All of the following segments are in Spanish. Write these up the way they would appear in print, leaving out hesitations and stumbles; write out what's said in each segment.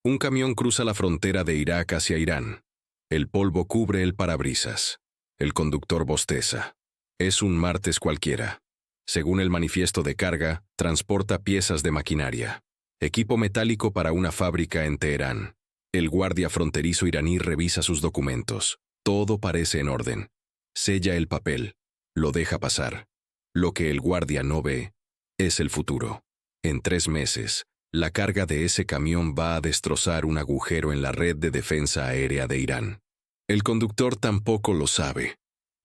Un camión cruza la frontera de Irak hacia Irán. El polvo cubre el parabrisas. El conductor bosteza. Es un martes cualquiera. Según el manifiesto de carga, transporta piezas de maquinaria. Equipo metálico para una fábrica en Teherán. El guardia fronterizo iraní revisa sus documentos. Todo parece en orden. Sella el papel. Lo deja pasar. Lo que el guardia no ve es el futuro. En 3 meses, la carga de ese camión va a destrozar un agujero en la red de defensa aérea de Irán. El conductor tampoco lo sabe.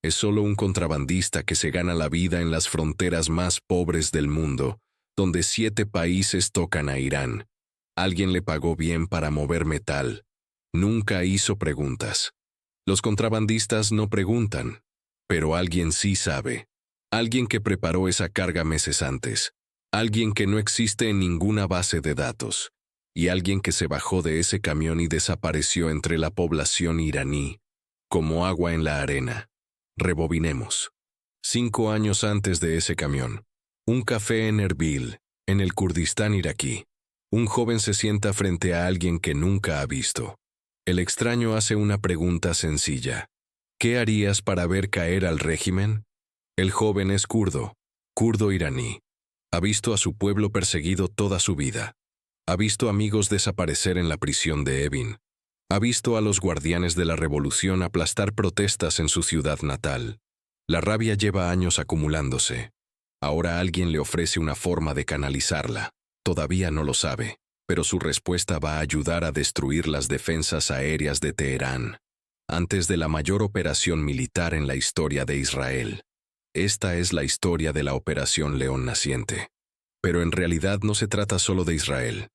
Es solo un contrabandista que se gana la vida en las fronteras más pobres del mundo, donde 7 países tocan a Irán. Alguien le pagó bien para mover metal. Nunca hizo preguntas. Los contrabandistas no preguntan, pero alguien sí sabe. Alguien que preparó esa carga meses antes. Alguien que no existe en ninguna base de datos. Y alguien que se bajó de ese camión y desapareció entre la población iraní, como agua en la arena. Rebobinemos. 5 años antes de ese camión. Un café en Erbil, en el Kurdistán iraquí. Un joven se sienta frente a alguien que nunca ha visto. El extraño hace una pregunta sencilla. ¿Qué harías para ver caer al régimen? El joven es kurdo iraní. Ha visto a su pueblo perseguido toda su vida. Ha visto amigos desaparecer en la prisión de Evin. Ha visto a los guardianes de la revolución aplastar protestas en su ciudad natal. La rabia lleva años acumulándose. Ahora alguien le ofrece una forma de canalizarla. Todavía no lo sabe, pero su respuesta va a ayudar a destruir las defensas aéreas de Teherán, antes de la mayor operación militar en la historia de Israel. Esta es la historia de la Operación León Naciente. Pero en realidad no se trata solo de Israel.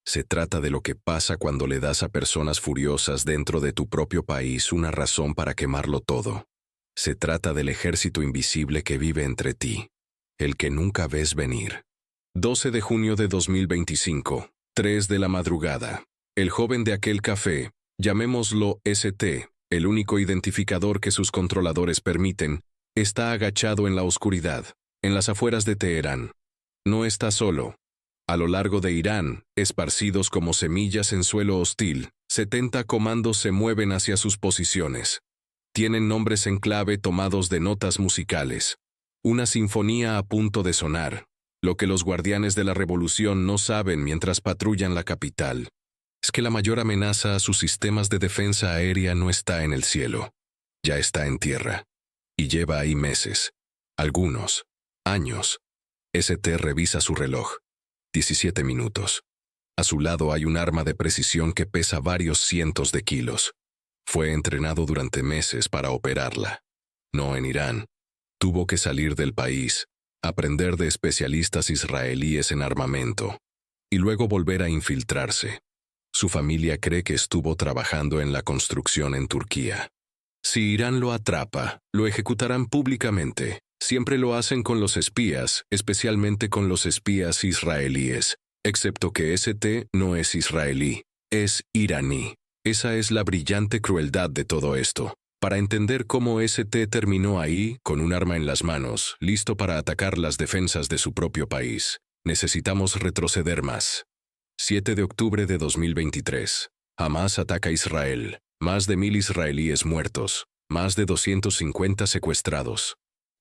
Se trata de lo que pasa cuando le das a personas furiosas dentro de tu propio país una razón para quemarlo todo. Se trata del ejército invisible que vive entre ti, el que nunca ves venir. 12 de junio de 2025, 3 de la madrugada. El joven de aquel café, llamémoslo ST, el único identificador que sus controladores permiten, está agachado en la oscuridad, en las afueras de Teherán. No está solo. A lo largo de Irán, esparcidos como semillas en suelo hostil, 70 comandos se mueven hacia sus posiciones. Tienen nombres en clave tomados de notas musicales. Una sinfonía a punto de sonar, lo que los guardianes de la revolución no saben mientras patrullan la capital. Es que la mayor amenaza a sus sistemas de defensa aérea no está en el cielo. Ya está en tierra. Y lleva ahí meses. Algunos. Años. ST revisa su reloj. 17 minutos. A su lado hay un arma de precisión que pesa varios cientos de kilos. Fue entrenado durante meses para operarla. No en Irán. Tuvo que salir del país, aprender de especialistas israelíes en armamento, y luego volver a infiltrarse. Su familia cree que estuvo trabajando en la construcción en Turquía. Si Irán lo atrapa, lo ejecutarán públicamente. Siempre lo hacen con los espías, especialmente con los espías israelíes, excepto que ST no es israelí, es iraní. Esa es la brillante crueldad de todo esto. Para entender cómo ST terminó ahí, con un arma en las manos, listo para atacar las defensas de su propio país, necesitamos retroceder más. 7 de octubre de 2023. Hamás ataca Israel. Más de 1000 israelíes muertos. Más de 250 secuestrados.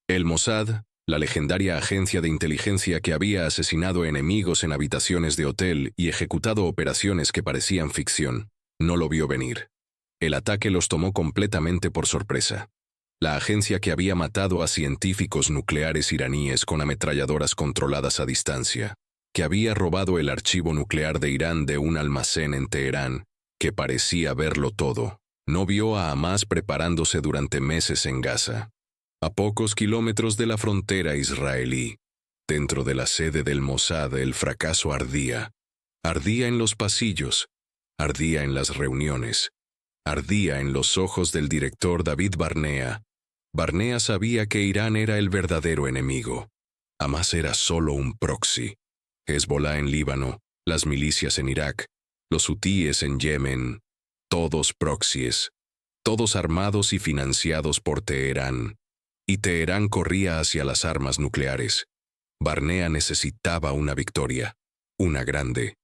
El Mossad, la legendaria agencia de inteligencia que había asesinado enemigos en habitaciones de hotel y ejecutado operaciones que parecían ficción, no lo vio venir. El ataque los tomó completamente por sorpresa. La agencia que había matado a científicos nucleares iraníes con ametralladoras controladas a distancia, que había robado el archivo nuclear de Irán de un almacén en Teherán, que parecía verlo todo, no vio a Hamás preparándose durante meses en Gaza. A pocos kilómetros de la frontera israelí, dentro de la sede del Mossad, el fracaso ardía. Ardía en los pasillos, ardía en las reuniones, ardía en los ojos del director David Barnea. Barnea sabía que Irán era el verdadero enemigo. Hamás era solo un proxy. Hezbollah en Líbano, las milicias en Irak, los hutíes en Yemen, todos proxies, todos armados y financiados por Teherán. Y Teherán corría hacia las armas nucleares. Barnea necesitaba una victoria, una grande.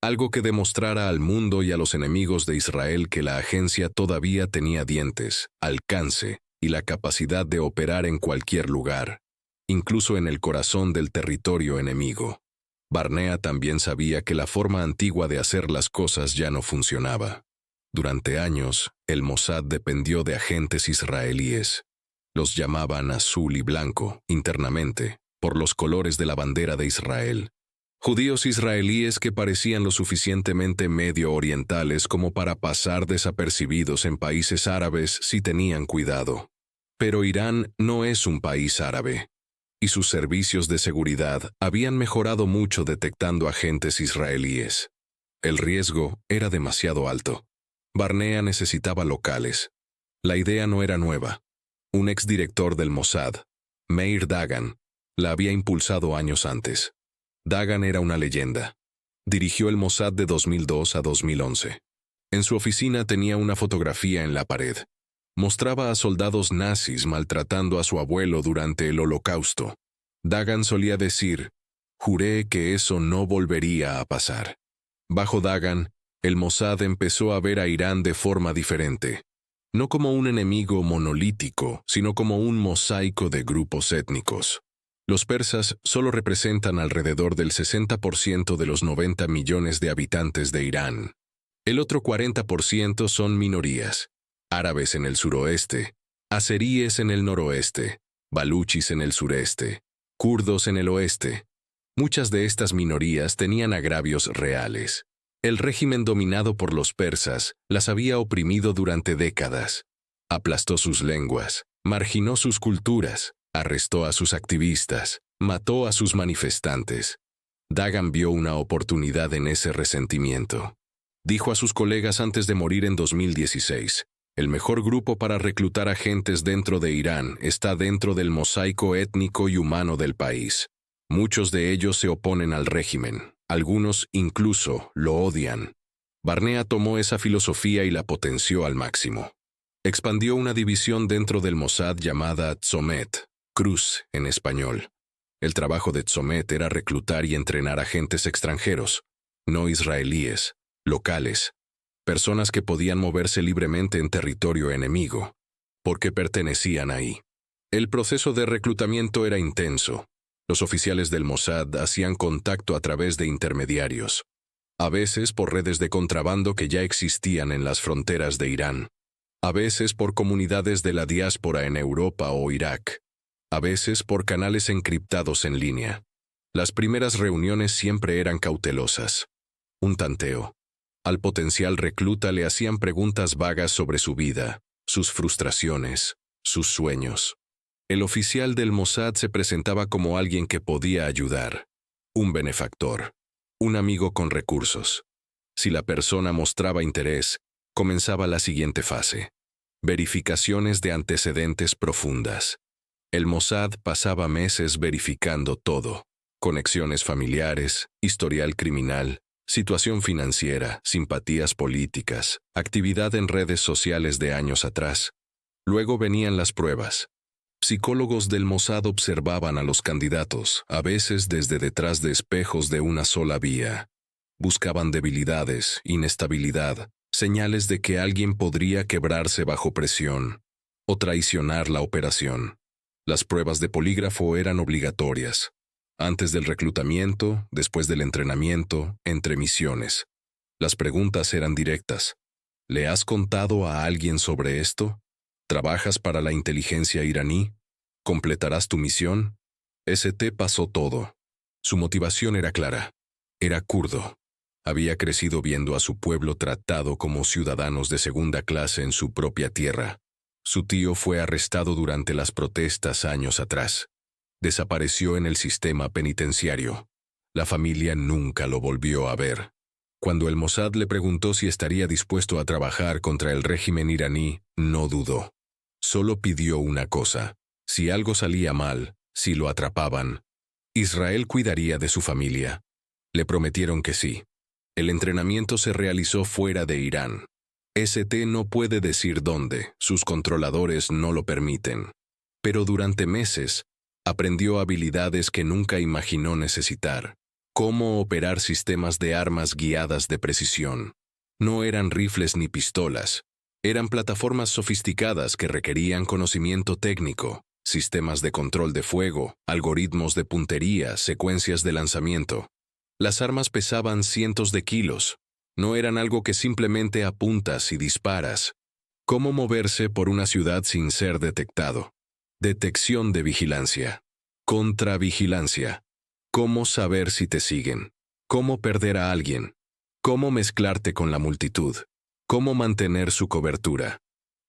algo que demostrara al mundo y a los enemigos de Israel que la agencia todavía tenía dientes, alcance y la capacidad de operar en cualquier lugar, incluso en el corazón del territorio enemigo. Barnea también sabía que la forma antigua de hacer las cosas ya no funcionaba. Durante años, el Mossad dependió de agentes israelíes. Los llamaban azul y blanco, internamente, por los colores de la bandera de Israel. Judíos israelíes que parecían lo suficientemente medio orientales como para pasar desapercibidos en países árabes si tenían cuidado. Pero Irán no es un país árabe, y sus servicios de seguridad habían mejorado mucho detectando agentes israelíes. El riesgo era demasiado alto. Barnea necesitaba locales. La idea no era nueva. Un exdirector del Mossad, Meir Dagan, la había impulsado años antes. Dagan era una leyenda. Dirigió el Mossad de 2002 a 2011. En su oficina tenía una fotografía en la pared. Mostraba a soldados nazis maltratando a su abuelo durante el Holocausto. Dagan solía decir, «Juré que eso no volvería a pasar». Bajo Dagan, el Mossad empezó a ver a Irán de forma diferente. No como un enemigo monolítico, sino como un mosaico de grupos étnicos. Los persas solo representan alrededor del 60% de los 90 millones de habitantes de Irán. El otro 40% son minorías. Árabes en el suroeste, azeríes en el noroeste, baluchis en el sureste, kurdos en el oeste. Muchas de estas minorías tenían agravios reales. El régimen dominado por los persas las había oprimido durante décadas. Aplastó sus lenguas, marginó sus culturas, arrestó a sus activistas, mató a sus manifestantes. Dagan vio una oportunidad en ese resentimiento. Dijo a sus colegas antes de morir en 2016, «El mejor grupo para reclutar agentes dentro de Irán está dentro del mosaico étnico y humano del país. Muchos de ellos se oponen al régimen, algunos incluso lo odian». Barnea tomó esa filosofía y la potenció al máximo. Expandió una división dentro del Mossad llamada Tzomet, Cruz en español. El trabajo de Tzomet era reclutar y entrenar agentes extranjeros, no israelíes, locales, personas que podían moverse libremente en territorio enemigo, porque pertenecían ahí. El proceso de reclutamiento era intenso. Los oficiales del Mossad hacían contacto a través de intermediarios, a veces por redes de contrabando que ya existían en las fronteras de Irán, a veces por comunidades de la diáspora en Europa o Irak, a veces por canales encriptados en línea. Las primeras reuniones siempre eran cautelosas. Un tanteo. Al potencial recluta le hacían preguntas vagas sobre su vida, sus frustraciones, sus sueños. El oficial del Mossad se presentaba como alguien que podía ayudar, un benefactor, un amigo con recursos. Si la persona mostraba interés, comenzaba la siguiente fase: verificaciones de antecedentes profundas. El Mossad pasaba meses verificando todo: conexiones familiares, historial criminal, situación financiera, simpatías políticas, actividad en redes sociales de años atrás. Luego venían las pruebas. Psicólogos del Mossad observaban a los candidatos, a veces desde detrás de espejos de una sola vía. Buscaban debilidades, inestabilidad, señales de que alguien podría quebrarse bajo presión o traicionar la operación. Las pruebas de polígrafo eran obligatorias. Antes del reclutamiento, después del entrenamiento, entre misiones. Las preguntas eran directas. ¿Le has contado a alguien sobre esto? ¿Trabajas para la inteligencia iraní? ¿Completarás tu misión? ST pasó todo. Su motivación era clara. Era kurdo. Había crecido viendo a su pueblo tratado como ciudadanos de segunda clase en su propia tierra. Su tío fue arrestado durante las protestas años atrás. Desapareció en el sistema penitenciario. La familia nunca lo volvió a ver. Cuando el Mossad le preguntó si estaría dispuesto a trabajar contra el régimen iraní, no dudó. Solo pidió una cosa: si algo salía mal, si lo atrapaban, Israel cuidaría de su familia. Le prometieron que sí. El entrenamiento se realizó fuera de Irán. ST no puede decir dónde, sus controladores no lo permiten. Pero durante meses, aprendió habilidades que nunca imaginó necesitar. Cómo operar sistemas de armas guiadas de precisión. No eran rifles ni pistolas. Eran plataformas sofisticadas que requerían conocimiento técnico, sistemas de control de fuego, algoritmos de puntería, secuencias de lanzamiento. Las armas pesaban cientos de kilos. No eran algo que simplemente apuntas y disparas. Cómo moverse por una ciudad sin ser detectado. Detección de vigilancia. Contravigilancia. Cómo saber si te siguen. Cómo perder a alguien. Cómo mezclarte con la multitud. Cómo mantener su cobertura.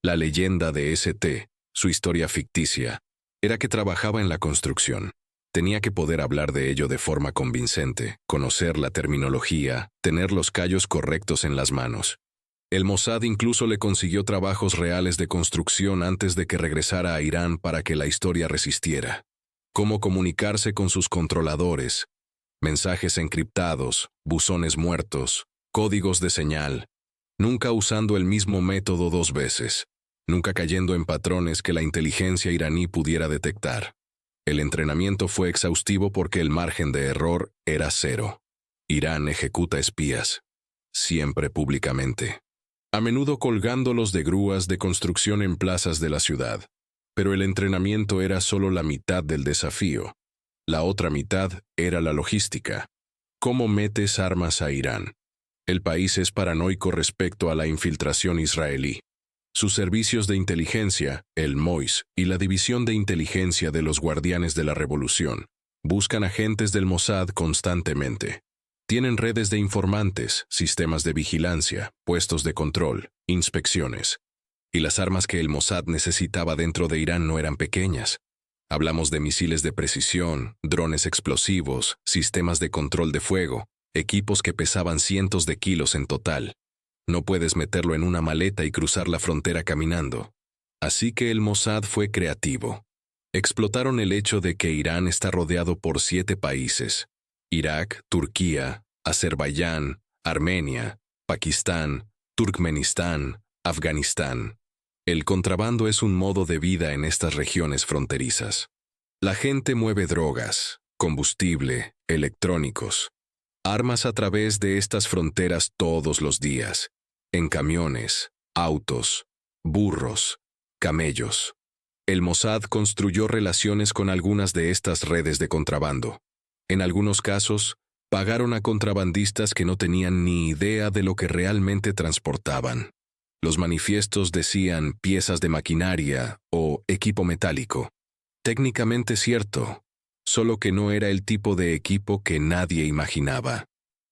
La leyenda de ST, su historia ficticia, era que trabajaba en la construcción. Tenía que poder hablar de ello de forma convincente, conocer la terminología, tener los callos correctos en las manos. El Mossad incluso le consiguió trabajos reales de construcción antes de que regresara a Irán para que la historia resistiera. Cómo comunicarse con sus controladores, mensajes encriptados, buzones muertos, códigos de señal, nunca usando el mismo método 2 veces, nunca cayendo en patrones que la inteligencia iraní pudiera detectar. El entrenamiento fue exhaustivo porque el margen de error era 0. Irán ejecuta espías, siempre públicamente, a menudo colgándolos de grúas de construcción en plazas de la ciudad. Pero el entrenamiento era solo la mitad del desafío. La otra mitad era la logística. ¿Cómo metes armas a Irán? El país es paranoico respecto a la infiltración israelí. Sus servicios de inteligencia, el MOIS y la División de Inteligencia de los Guardianes de la Revolución, buscan agentes del Mossad constantemente. Tienen redes de informantes, sistemas de vigilancia, puestos de control, inspecciones. Y las armas que el Mossad necesitaba dentro de Irán no eran pequeñas. Hablamos de misiles de precisión, drones explosivos, sistemas de control de fuego, equipos que pesaban cientos de kilos en total. No puedes meterlo en una maleta y cruzar la frontera caminando. Así que el Mossad fue creativo. Explotaron el hecho de que Irán está rodeado por 7 países: Irak, Turquía, Azerbaiyán, Armenia, Pakistán, Turkmenistán, Afganistán. El contrabando es un modo de vida en estas regiones fronterizas. La gente mueve drogas, combustible, electrónicos, armas a través de estas fronteras todos los días, en camiones, autos, burros, camellos. El Mossad construyó relaciones con algunas de estas redes de contrabando. En algunos casos, pagaron a contrabandistas que no tenían ni idea de lo que realmente transportaban. Los manifiestos decían piezas de maquinaria o equipo metálico. Técnicamente cierto, solo que no era el tipo de equipo que nadie imaginaba.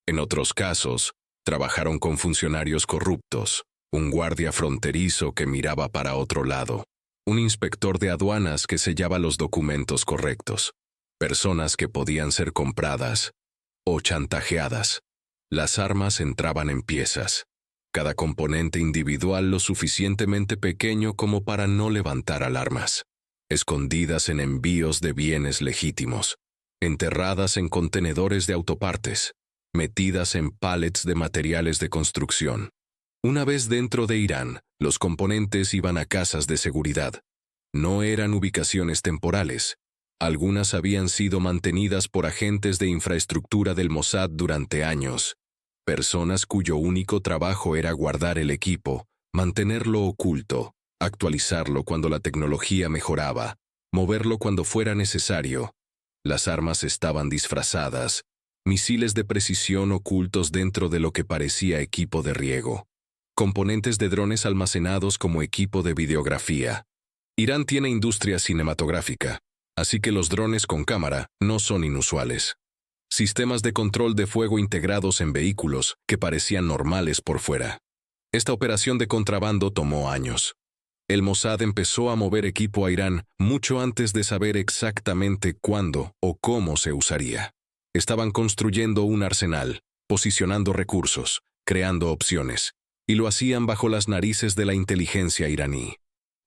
En otros casos, trabajaron con funcionarios corruptos, un guardia fronterizo que miraba para otro lado, un inspector de aduanas que sellaba los documentos correctos, personas que podían ser compradas o chantajeadas. Las armas entraban en piezas. Cada componente individual lo suficientemente pequeño como para no levantar alarmas, escondidas en envíos de bienes legítimos, enterradas en contenedores de autopartes, metidas en pallets de materiales de construcción. Una vez dentro de Irán, los componentes iban a casas de seguridad. No eran ubicaciones temporales. Algunas habían sido mantenidas por agentes de infraestructura del Mossad durante años. Personas cuyo único trabajo era guardar el equipo, mantenerlo oculto, actualizarlo cuando la tecnología mejoraba, moverlo cuando fuera necesario. Las armas estaban disfrazadas, misiles de precisión ocultos dentro de lo que parecía equipo de riego, componentes de drones almacenados como equipo de videografía. Irán tiene industria cinematográfica, así que los drones con cámara no son inusuales. Sistemas de control de fuego integrados en vehículos que parecían normales por fuera. Esta operación de contrabando tomó años. El Mossad empezó a mover equipo a Irán mucho antes de saber exactamente cuándo o cómo se usaría. Estaban construyendo un arsenal, posicionando recursos, creando opciones, y lo hacían bajo las narices de la inteligencia iraní.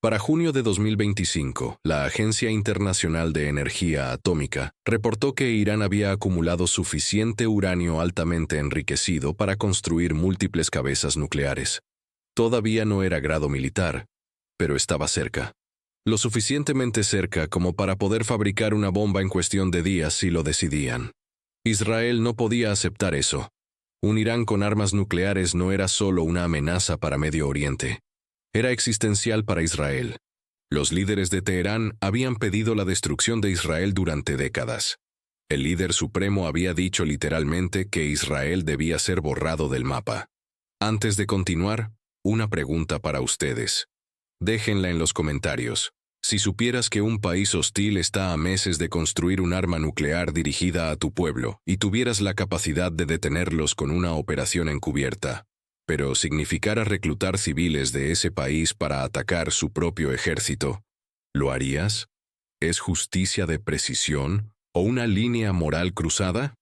Para junio de 2025, la Agencia Internacional de Energía Atómica reportó que Irán había acumulado suficiente uranio altamente enriquecido para construir múltiples cabezas nucleares. Todavía no era grado militar, pero estaba cerca. Lo suficientemente cerca como para poder fabricar una bomba en cuestión de días si lo decidían. Israel no podía aceptar eso. Un Irán con armas nucleares no era solo una amenaza para Medio Oriente. Era existencial para Israel. Los líderes de Teherán habían pedido la destrucción de Israel durante décadas. El líder supremo había dicho literalmente que Israel debía ser borrado del mapa. Antes de continuar, una pregunta para ustedes. Déjenla en los comentarios. Si supieras que un país hostil está a meses de construir un arma nuclear dirigida a tu pueblo y tuvieras la capacidad de detenerlos con una operación encubierta, pero significara reclutar civiles de ese país para atacar su propio ejército, ¿lo harías? ¿Es justicia de precisión o una línea moral cruzada?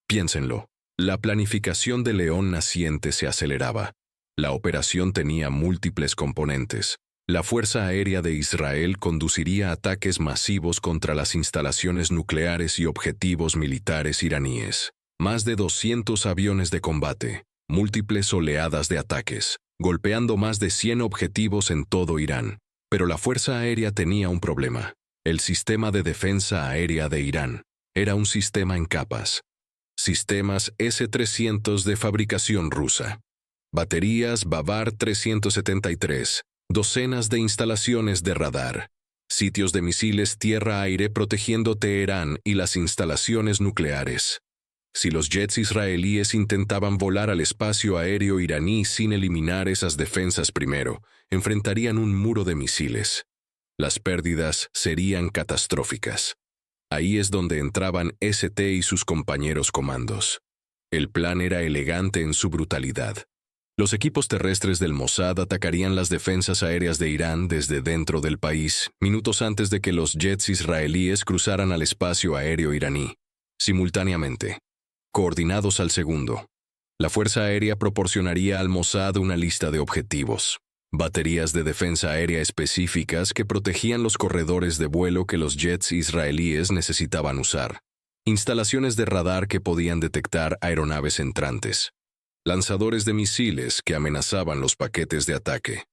Piénsenlo. La planificación de León naciente se aceleraba. La operación tenía múltiples componentes. La Fuerza Aérea de Israel conduciría ataques masivos contra las instalaciones nucleares y objetivos militares iraníes. Más de 200 aviones de combate, múltiples oleadas de ataques, golpeando más de 100 objetivos en todo Irán. Pero la Fuerza Aérea tenía un problema. El sistema de defensa aérea de Irán era un sistema en capas. Sistemas S-300 de fabricación rusa. Baterías Bavar 373. Docenas de instalaciones de radar, sitios de misiles tierra-aire protegiendo Teherán y las instalaciones nucleares. Si los jets israelíes intentaban volar al espacio aéreo iraní sin eliminar esas defensas primero, enfrentarían un muro de misiles. Las pérdidas serían catastróficas. Ahí es donde entraban ST y sus compañeros comandos. El plan era elegante en su brutalidad. Los equipos terrestres del Mossad atacarían las defensas aéreas de Irán desde dentro del país, minutos antes de que los jets israelíes cruzaran al espacio aéreo iraní, simultáneamente, coordinados al segundo. La Fuerza Aérea proporcionaría al Mossad una lista de objetivos, baterías de defensa aérea específicas que protegían los corredores de vuelo que los jets israelíes necesitaban usar, instalaciones de radar que podían detectar aeronaves entrantes, lanzadores de misiles que amenazaban los paquetes de ataque.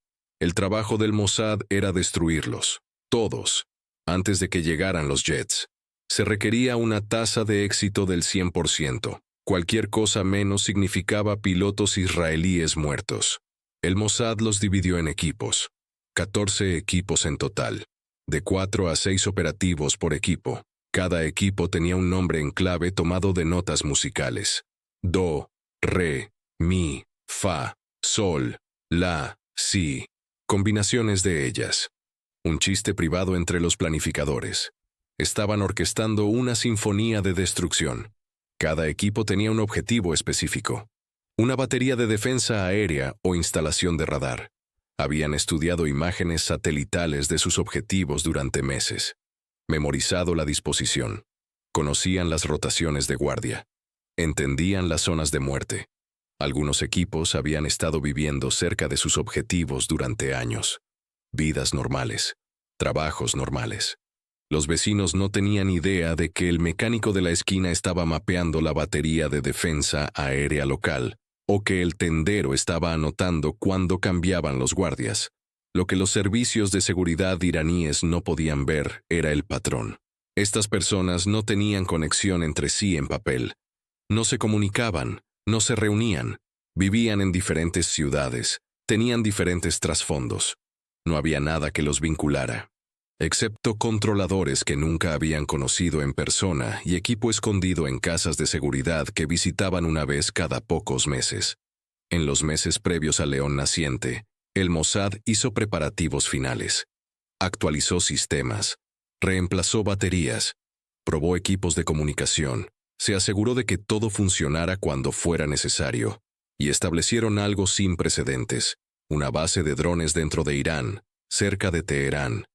El trabajo del Mossad era destruirlos, todos, antes de que llegaran los jets. Se requería una tasa de éxito del 100%. Cualquier cosa menos significaba pilotos israelíes muertos. El Mossad los dividió en equipos, 14 equipos en total, de 4 a 6 operativos por equipo. Cada equipo tenía un nombre en clave tomado de notas musicales. Do, re, mi, fa, sol, la, si. Combinaciones de ellas. Un chiste privado entre los planificadores. Estaban orquestando una sinfonía de destrucción. Cada equipo tenía un objetivo específico. Una batería de defensa aérea o instalación de radar. Habían estudiado imágenes satelitales de sus objetivos durante meses. Memorizado la disposición. Conocían las rotaciones de guardia. Entendían las zonas de muerte. Algunos equipos habían estado viviendo cerca de sus objetivos durante años. Vidas normales. Trabajos normales. Los vecinos no tenían idea de que el mecánico de la esquina estaba mapeando la batería de defensa aérea local, o que el tendero estaba anotando cuándo cambiaban los guardias. Lo que los servicios de seguridad iraníes no podían ver era el patrón. Estas personas no tenían conexión entre sí en papel. No se comunicaban, no se reunían, vivían en diferentes ciudades, tenían diferentes trasfondos. No había nada que los vinculara, excepto controladores que nunca habían conocido en persona y equipo escondido en casas de seguridad que visitaban una vez cada pocos meses. En los meses previos a León naciente, el Mossad hizo preparativos finales. Actualizó sistemas, reemplazó baterías, probó equipos de comunicación, se aseguró de que todo funcionara cuando fuera necesario, y establecieron algo sin precedentes, una base de drones dentro de Irán, cerca de Teherán.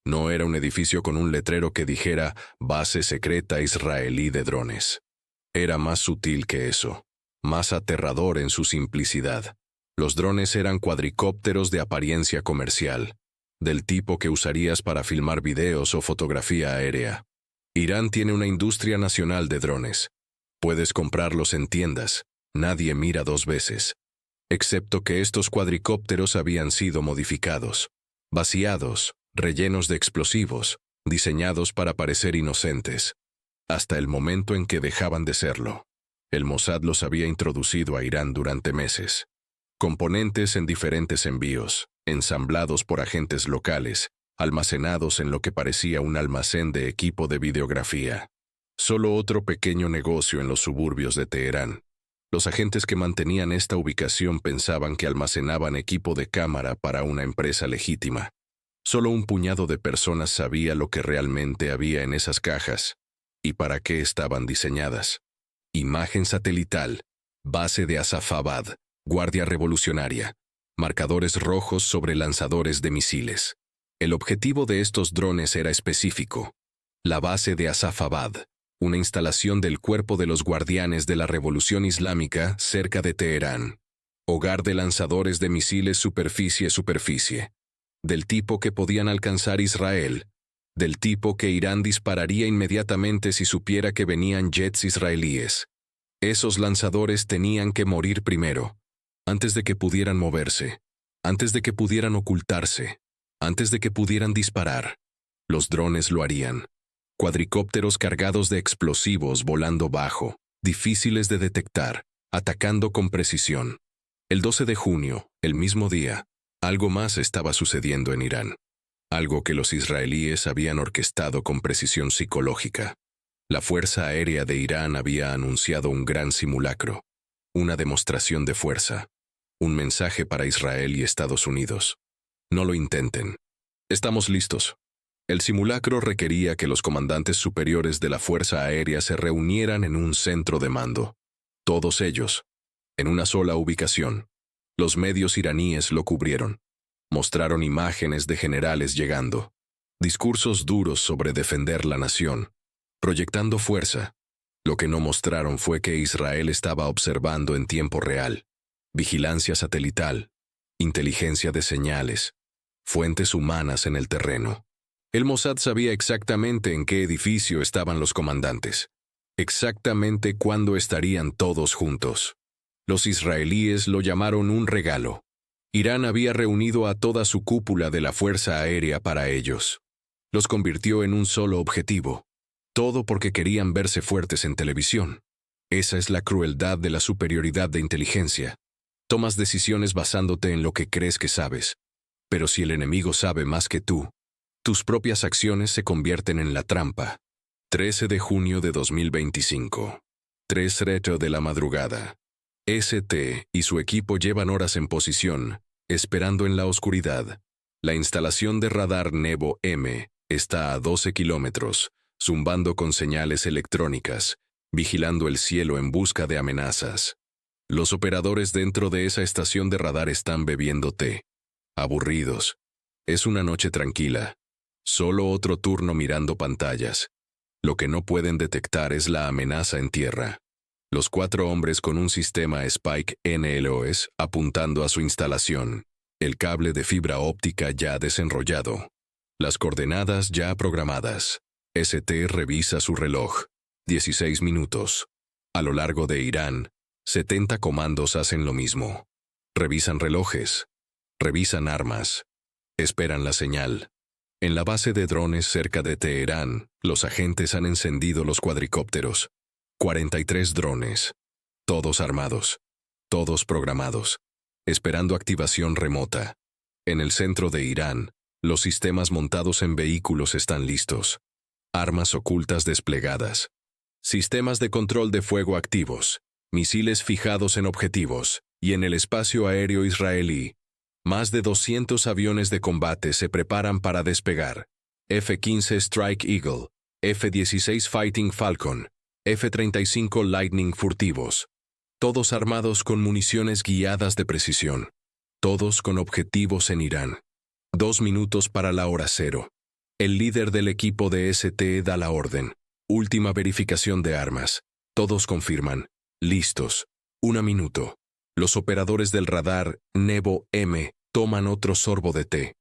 No era un edificio con un letrero que dijera Base Secreta Israelí de Drones. Era más sutil que eso, más aterrador en su simplicidad. Los drones eran cuadricópteros de apariencia comercial, del tipo que usarías para filmar videos o fotografía aérea. Irán tiene una industria nacional de drones. Puedes comprarlos en tiendas, nadie mira dos veces. Excepto que estos cuadricópteros habían sido modificados, vaciados, rellenos de explosivos, diseñados para parecer inocentes. hasta el momento en que dejaban de serlo. El Mossad los había introducido a Irán durante meses. Componentes en diferentes envíos, ensamblados por agentes locales, almacenados en lo que parecía un almacén de equipo de videografía. Solo otro pequeño negocio en los suburbios de Teherán. Los agentes que mantenían esta ubicación pensaban que almacenaban equipo de cámara para una empresa legítima. Solo un puñado de personas sabía lo que realmente había en esas cajas y para qué estaban diseñadas. Imagen satelital, base de Asafabad, Guardia Revolucionaria, marcadores rojos sobre lanzadores de misiles. El objetivo de estos drones era específico. La base de Asafabad, una instalación del Cuerpo de los Guardianes de la Revolución Islámica cerca de Teherán. Hogar de lanzadores de misiles superficie-superficie. Del tipo que podían alcanzar Israel. Del tipo que Irán dispararía inmediatamente si supiera que venían jets israelíes. Esos lanzadores tenían que morir primero, antes de que pudieran moverse, antes de que pudieran ocultarse, antes de que pudieran disparar. Los drones lo harían. Cuadricópteros cargados de explosivos volando bajo, difíciles de detectar, atacando con precisión. El 12 de junio, el mismo día, algo más estaba sucediendo en Irán. Algo que los israelíes habían orquestado con precisión psicológica. La Fuerza Aérea de Irán había anunciado un gran simulacro, una demostración de fuerza, un mensaje para Israel y Estados Unidos. No lo intenten. Estamos listos. El simulacro requería que los comandantes superiores de la Fuerza Aérea se reunieran en un centro de mando. Todos ellos, en una sola ubicación. Los medios iraníes lo cubrieron. Mostraron imágenes de generales llegando. Discursos duros sobre defender la nación, proyectando fuerza. Lo que no mostraron fue que Israel estaba observando en tiempo real. Vigilancia satelital, inteligencia de señales, fuentes humanas en el terreno. El Mossad sabía exactamente en qué edificio estaban los comandantes, exactamente cuándo estarían todos juntos. Los israelíes lo llamaron un regalo. Irán había reunido a toda su cúpula de la Fuerza Aérea para ellos. Los convirtió en un solo objetivo. Todo porque querían verse fuertes en televisión. Esa es la crueldad de la superioridad de inteligencia. Tomas decisiones basándote en lo que crees que sabes. Pero si el enemigo sabe más que tú, tus propias acciones se convierten en la trampa. 13 de junio de 2025. 3:30 de la madrugada. ST y su equipo llevan horas en posición, esperando en la oscuridad. La instalación de radar Nebo M está a 12 kilómetros, zumbando con señales electrónicas, vigilando el cielo en busca de amenazas. Los operadores dentro de esa estación de radar están bebiendo té. Aburridos. Es una noche tranquila. Solo otro turno mirando pantallas. Lo que no pueden detectar es la amenaza en tierra. Los 4 hombres con un sistema Spike NLOS apuntando a su instalación. El cable de fibra óptica ya desenrollado. Las coordenadas ya programadas. ST revisa su reloj. 16 minutos. A lo largo de Irán, 70 comandos hacen lo mismo. Revisan relojes. Revisan armas. Esperan la señal. En la base de drones cerca de Teherán, los agentes han encendido los cuadricópteros. 43 drones. Todos armados. Todos programados. Esperando activación remota. En el centro de Irán, los sistemas montados en vehículos están listos. Armas ocultas desplegadas. Sistemas de control de fuego activos. Misiles fijados en objetivos. Y en el espacio aéreo israelí, más de 200 aviones de combate se preparan para despegar. F-15 Strike Eagle, F-16 Fighting Falcon, F-35 Lightning furtivos. Todos armados con municiones guiadas de precisión. Todos con objetivos en Irán. 2 minutos para la hora cero. El líder del equipo de ST da la orden. Última verificación de armas. Todos confirman. Listos. 1 minuto. Los operadores del radar Nebo M toman otro sorbo de té.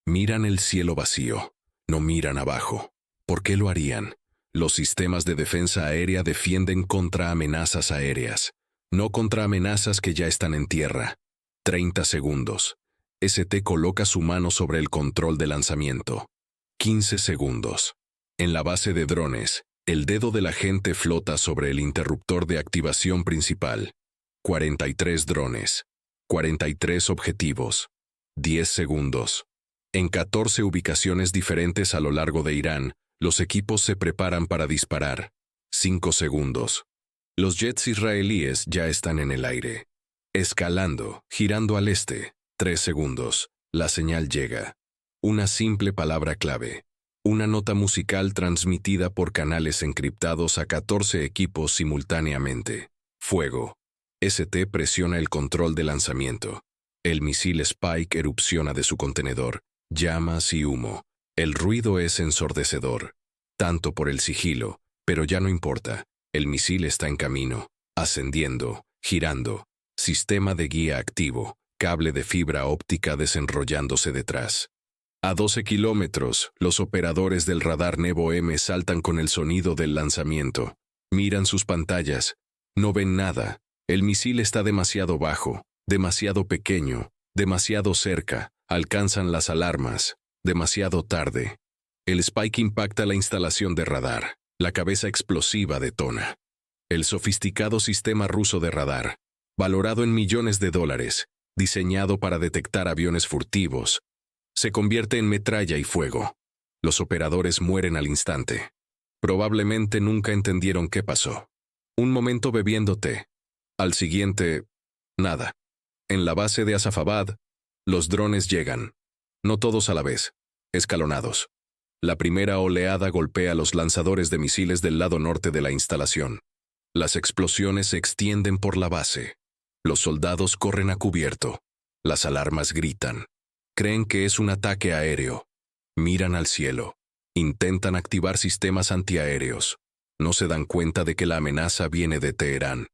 Miran el cielo vacío. No miran abajo. ¿Por qué lo harían? Los sistemas de defensa aérea defienden contra amenazas aéreas, no contra amenazas que ya están en tierra. 30 segundos. ST coloca su mano sobre el control de lanzamiento. 15 segundos. En la base de drones, El dedo del agente flota sobre el interruptor de activación principal. 43 drones. 43 objetivos. 10 segundos. En 14 ubicaciones diferentes a lo largo de Irán, los equipos se preparan para disparar. 5 segundos. Los jets israelíes ya están en el aire. Escalando, girando al este. 3 segundos. La señal llega. Una simple palabra clave. Una nota musical transmitida por canales encriptados a 14 equipos simultáneamente. Fuego. ST presiona el control de lanzamiento. El misil Spike erupciona de su contenedor. Llamas y humo. El ruido es ensordecedor. Tanto por el sigilo, pero ya no importa. El misil está en camino, ascendiendo, girando. Sistema de guía activo. Cable de fibra óptica desenrollándose detrás. A 12 kilómetros, los operadores del radar Nevo M saltan con el sonido del lanzamiento. Miran sus pantallas. No ven nada. El misil está demasiado bajo, demasiado pequeño, demasiado cerca. Alcanzan las alarmas. Demasiado tarde. El Spike impacta la instalación de radar. La cabeza explosiva detona. El sofisticado sistema ruso de radar, valorado en millones de dólares, diseñado para detectar aviones furtivos, se convierte en metralla y fuego. Los operadores mueren al instante. Probablemente nunca entendieron qué pasó. Un momento bebiendo té. Al siguiente, nada. En la base de Asafabad, los drones llegan. No todos a la vez, escalonados. La primera oleada golpea a los lanzadores de misiles del lado norte de la instalación. Las explosiones se extienden por la base. Los soldados corren a cubierto. Las alarmas gritan. Creen que es un ataque aéreo. Miran al cielo. Intentan activar sistemas antiaéreos. No se dan cuenta de que la amenaza viene de Teherán,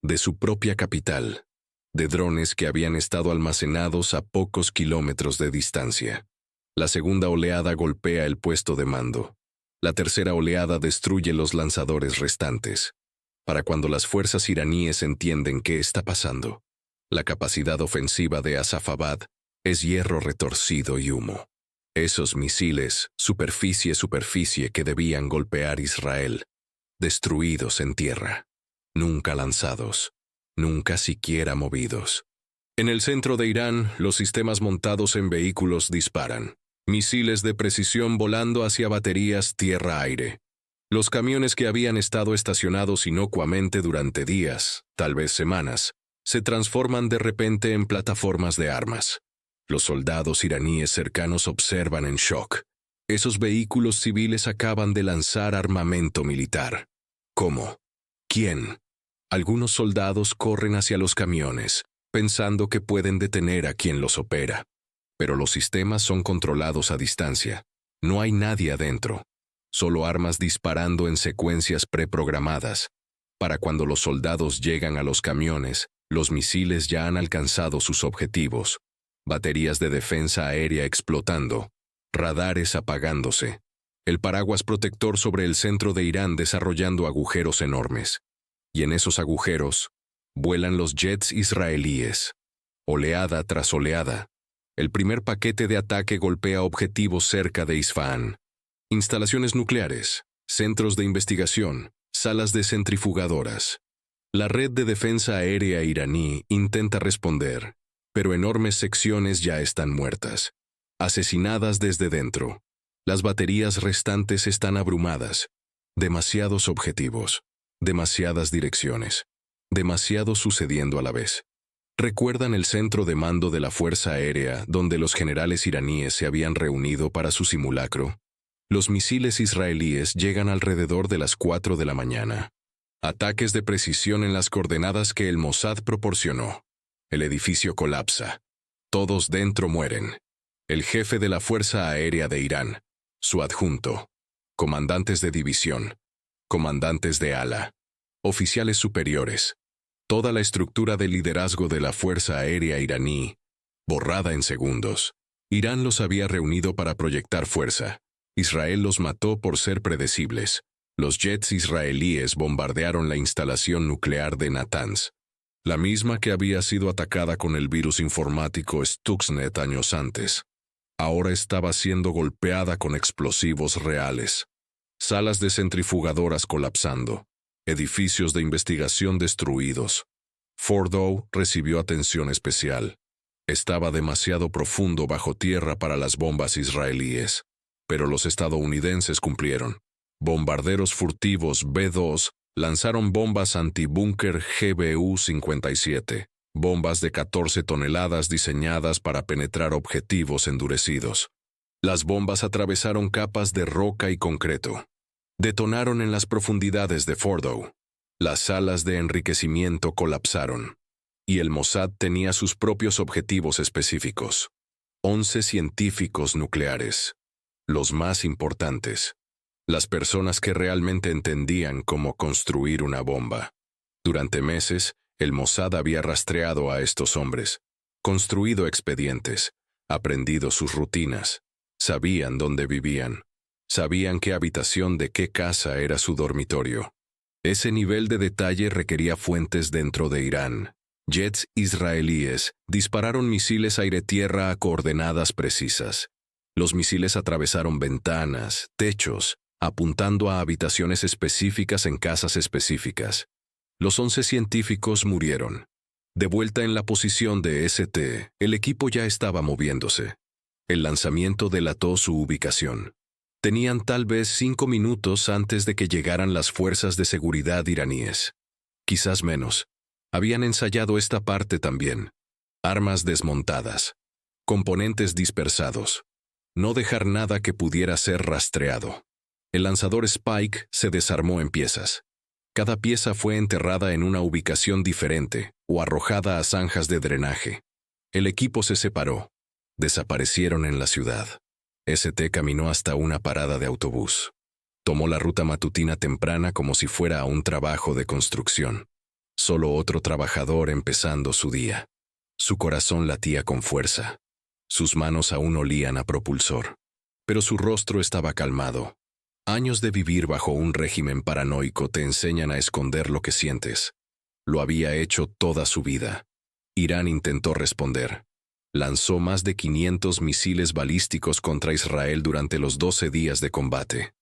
de su propia capital, de drones que habían estado almacenados a pocos kilómetros de distancia. La segunda oleada golpea el puesto de mando. La tercera oleada destruye los lanzadores restantes. Para cuando las fuerzas iraníes entienden qué está pasando, la capacidad ofensiva de Asafabad es hierro retorcido y humo. Esos misiles, superficie que debían golpear Israel, destruidos en tierra, nunca lanzados, nunca siquiera movidos. En el centro de Irán, los sistemas montados en vehículos disparan. Misiles de precisión volando hacia baterías tierra-aire. Los camiones que habían estado estacionados inocuamente durante días, tal vez semanas, se transforman de repente en plataformas de armas. Los soldados iraníes cercanos observan en shock. Esos vehículos civiles acaban de lanzar armamento militar. ¿Cómo? ¿Quién? Algunos soldados corren hacia los camiones, pensando que pueden detener a quien los opera. Pero los sistemas son controlados a distancia. No hay nadie adentro. Solo armas disparando en secuencias preprogramadas. Para cuando los soldados llegan a los camiones, los misiles ya han alcanzado sus objetivos. Baterías de defensa aérea explotando. Radares apagándose. El paraguas protector sobre el centro de Irán desarrollando agujeros enormes. Y en esos agujeros, vuelan los jets israelíes. Oleada tras oleada. El primer paquete de ataque golpea objetivos cerca de Isfahán. Instalaciones nucleares, centros de investigación, salas de centrifugadoras. La red de defensa aérea iraní intenta responder, pero enormes secciones ya están muertas, asesinadas desde dentro. Las baterías restantes están abrumadas. Demasiados objetivos, demasiadas direcciones, demasiado sucediendo a la vez. ¿Recuerdan el centro de mando de la Fuerza Aérea donde los generales iraníes se habían reunido para su simulacro? Los misiles israelíes llegan alrededor de las 4 de la mañana. Ataques de precisión en las coordenadas que el Mossad proporcionó. El edificio colapsa. Todos dentro mueren. El jefe de la Fuerza Aérea de Irán, su adjunto, comandantes de división, comandantes de ala, oficiales superiores, toda la estructura de liderazgo de la Fuerza Aérea iraní, borrada en segundos. Irán los había reunido para proyectar fuerza. Israel los mató por ser predecibles. Los jets israelíes bombardearon la instalación nuclear de Natanz, la misma que había sido atacada con el virus informático Stuxnet años antes. Ahora estaba siendo golpeada con explosivos reales. salas de centrifugadoras colapsando, edificios de investigación destruidos. Fordow recibió atención especial. Estaba demasiado profundo bajo tierra para las bombas israelíes, pero los estadounidenses cumplieron. Bombarderos furtivos B-2 lanzaron bombas antibúnker GBU-57, bombas de 14 toneladas diseñadas para penetrar objetivos endurecidos. Las bombas atravesaron capas de roca y concreto. Detonaron en las profundidades de Fordow. Las salas de enriquecimiento colapsaron. Y el Mossad tenía sus propios objetivos específicos. 11 científicos nucleares. Los más importantes. Las personas que realmente entendían cómo construir una bomba. Durante meses, el Mossad había rastreado a estos hombres, construido expedientes, aprendido sus rutinas. Sabían dónde vivían. Sabían qué habitación de qué casa era su dormitorio. Ese nivel de detalle requería fuentes dentro de Irán. Jets israelíes dispararon misiles aire-tierra a coordenadas precisas. Los misiles atravesaron ventanas, techos, apuntando a habitaciones específicas en casas específicas. Los 11 científicos murieron. De vuelta en la posición de ST, el equipo ya estaba moviéndose. El lanzamiento delató su ubicación. Tenían tal vez 5 minutos antes de que llegaran las fuerzas de seguridad iraníes. Quizás menos. Habían ensayado esta parte también. Armas desmontadas. Componentes dispersados. No dejar nada que pudiera ser rastreado. El lanzador Spike se desarmó en piezas. Cada pieza fue enterrada en una ubicación diferente o arrojada a zanjas de drenaje. El equipo se separó. Desaparecieron en la ciudad. ST caminó hasta una parada de autobús. Tomó la ruta matutina temprana como si fuera a un trabajo de construcción. Solo otro trabajador empezando su día. Su corazón latía con fuerza. Sus manos aún olían a propulsor. Pero su rostro estaba calmado. Años de vivir bajo un régimen paranoico te enseñan a esconder lo que sientes. Lo había hecho toda su vida. Irán intentó responder. Lanzó más de 500 misiles balísticos contra Israel durante los 12 días de combate.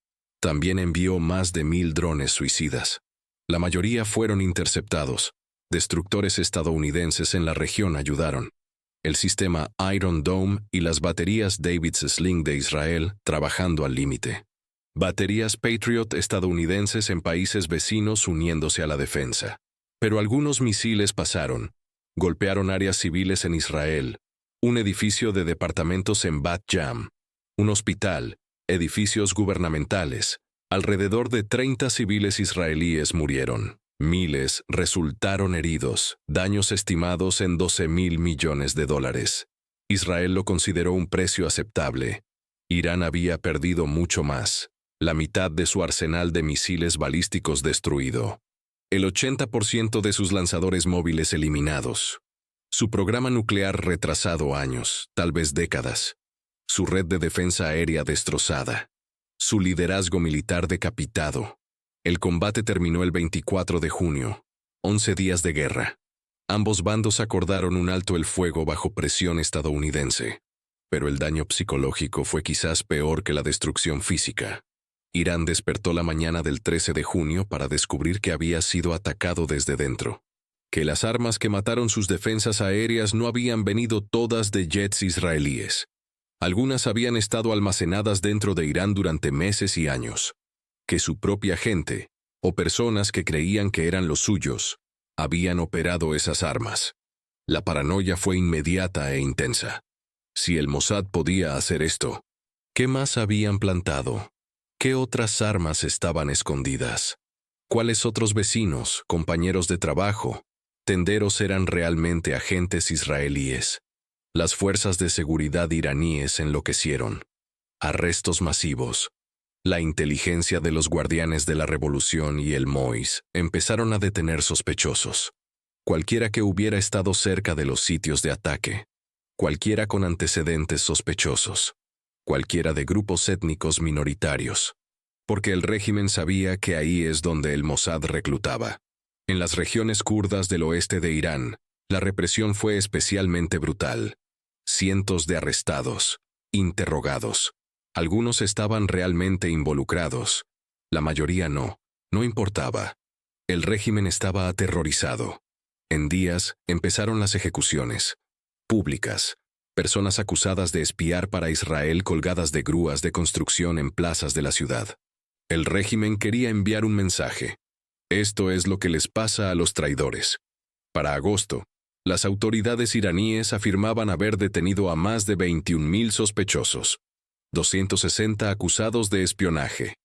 También envió más de 1000 drones suicidas. La mayoría fueron interceptados. Destructores estadounidenses en la región ayudaron. El sistema Iron Dome y las baterías David's Sling de Israel trabajando al límite. Baterías Patriot estadounidenses en países vecinos uniéndose a la defensa. Pero algunos misiles pasaron. Golpearon áreas civiles en Israel, un edificio de departamentos en Bat Yam, un hospital, edificios gubernamentales. Alrededor de 30 civiles israelíes murieron. Miles resultaron heridos, daños estimados en $12.000 millones. Israel lo consideró un precio aceptable. Irán había perdido mucho más, la mitad de su arsenal de misiles balísticos destruido. El 80% de sus lanzadores móviles eliminados. Su programa nuclear retrasado años, tal vez décadas. Su red de defensa aérea destrozada. Su liderazgo militar decapitado. El combate terminó el 24 de junio, 11 días de guerra. Ambos bandos acordaron un alto el fuego bajo presión estadounidense. Pero el daño psicológico fue quizás peor que la destrucción física. Irán despertó la mañana del 13 de junio para descubrir que había sido atacado desde dentro. Que las armas que mataron sus defensas aéreas no habían venido todas de jets israelíes. Algunas habían estado almacenadas dentro de Irán durante meses y años. Que su propia gente, o personas que creían que eran los suyos, habían operado esas armas. La paranoia fue inmediata e intensa. Si el Mossad podía hacer esto, ¿qué más habían plantado? ¿Qué otras armas estaban escondidas? ¿Cuáles otros vecinos, compañeros de trabajo, tenderos eran realmente agentes israelíes? Las fuerzas de seguridad iraníes enloquecieron. Arrestos masivos. La inteligencia de los guardianes de la revolución y el MOIS empezaron a detener sospechosos. Cualquiera que hubiera estado cerca de los sitios de ataque. Cualquiera con antecedentes sospechosos. Cualquiera de grupos étnicos minoritarios. Porque el régimen sabía que ahí es donde el Mossad reclutaba. En las regiones kurdas del oeste de Irán, la represión fue especialmente brutal. Cientos de arrestados, interrogados. Algunos estaban realmente involucrados, La mayoría no. No importaba. El régimen estaba aterrorizado. En días empezaron las ejecuciones. Públicas. Personas acusadas de espiar para Israel colgadas de grúas de construcción en plazas de la ciudad. El régimen quería enviar un mensaje. Esto es lo que les pasa a los traidores. Para agosto, las autoridades iraníes afirmaban haber detenido a más de 21.000 sospechosos, 260 acusados de espionaje,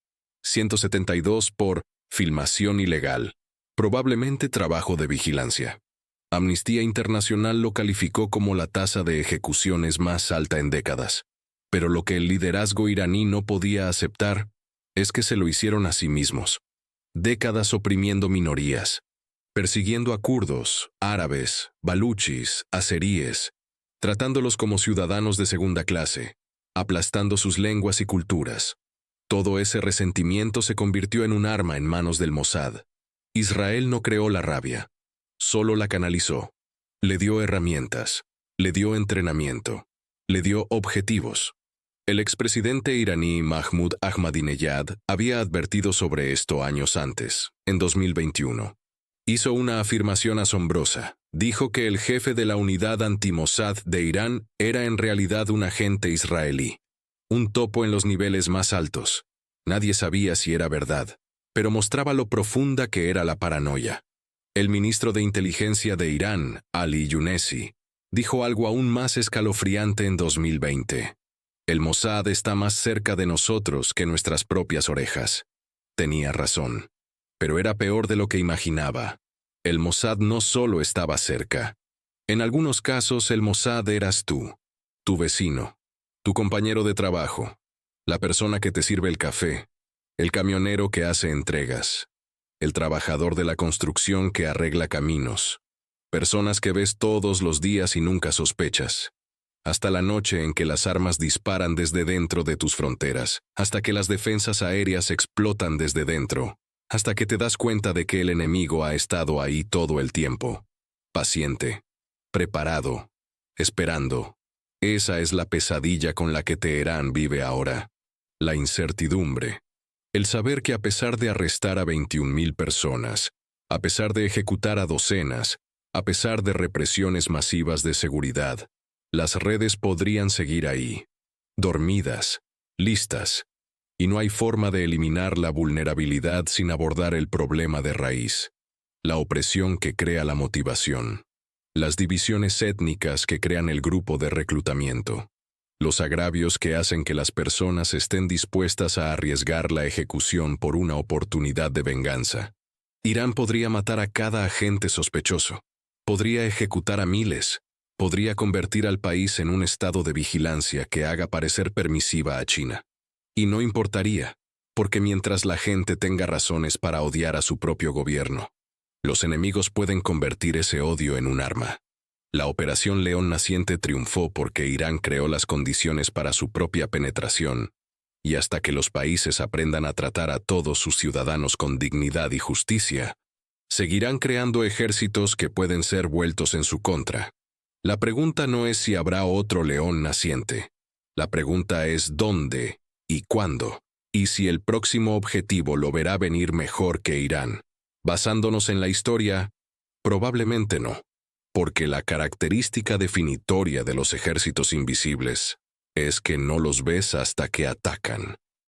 172 por filmación ilegal, probablemente trabajo de vigilancia. Amnistía Internacional lo calificó como la tasa de ejecuciones más alta en décadas. Pero lo que el liderazgo iraní no podía aceptar es que se lo hicieron a sí mismos. Décadas oprimiendo minorías, persiguiendo a kurdos, árabes, baluchis, azeríes, tratándolos como ciudadanos de segunda clase, aplastando sus lenguas y culturas. Todo ese resentimiento se convirtió en un arma en manos del Mossad. Israel no creó la rabia, solo la canalizó. Le dio herramientas, le dio entrenamiento, le dio objetivos. El expresidente iraní Mahmoud Ahmadinejad había advertido sobre esto años antes, en 2021. Hizo una afirmación asombrosa. Dijo que el jefe de la unidad anti-Mossad de Irán era en realidad un agente israelí. Un topo en los niveles más altos. Nadie sabía si era verdad, pero mostraba lo profunda que era la paranoia. El ministro de Inteligencia de Irán, Ali Younesi, dijo algo aún más escalofriante en 2020. El Mossad está más cerca de nosotros que nuestras propias orejas. Tenía razón. Pero era peor de lo que imaginaba. El Mossad no solo estaba cerca. En algunos casos el Mossad eras tú, tu vecino, tu compañero de trabajo, la persona que te sirve el café, el camionero que hace entregas, el trabajador de la construcción que arregla caminos, personas que ves todos los días y nunca sospechas, hasta la noche en que las armas disparan desde dentro de tus fronteras, hasta que las defensas aéreas explotan desde dentro, hasta que te das cuenta de que el enemigo ha estado ahí todo el tiempo, paciente, preparado, esperando. Esa es la pesadilla con la que Teherán vive ahora. La incertidumbre. El saber que a pesar de arrestar a 21.000 personas, a pesar de ejecutar a docenas, a pesar de represiones masivas de seguridad, las redes podrían seguir ahí, dormidas, listas, y no hay forma de eliminar la vulnerabilidad sin abordar el problema de raíz, la opresión que crea la motivación, las divisiones étnicas que crean el grupo de reclutamiento, los agravios que hacen que las personas estén dispuestas a arriesgar la ejecución por una oportunidad de venganza. Irán podría matar a cada agente sospechoso, podría ejecutar a miles, podría convertir al país en un estado de vigilancia que haga parecer permisiva a China. Y no importaría, porque mientras la gente tenga razones para odiar a su propio gobierno, los enemigos pueden convertir ese odio en un arma. La Operación León Naciente triunfó porque Irán creó las condiciones para su propia penetración, y hasta que los países aprendan a tratar a todos sus ciudadanos con dignidad y justicia, seguirán creando ejércitos que pueden ser vueltos en su contra. La pregunta no es si habrá otro león naciente. La pregunta es dónde y cuándo, y si el próximo objetivo lo verá venir mejor que Irán. Basándonos en la historia, probablemente no, porque la característica definitoria de los ejércitos invisibles es que no los ves hasta que atacan.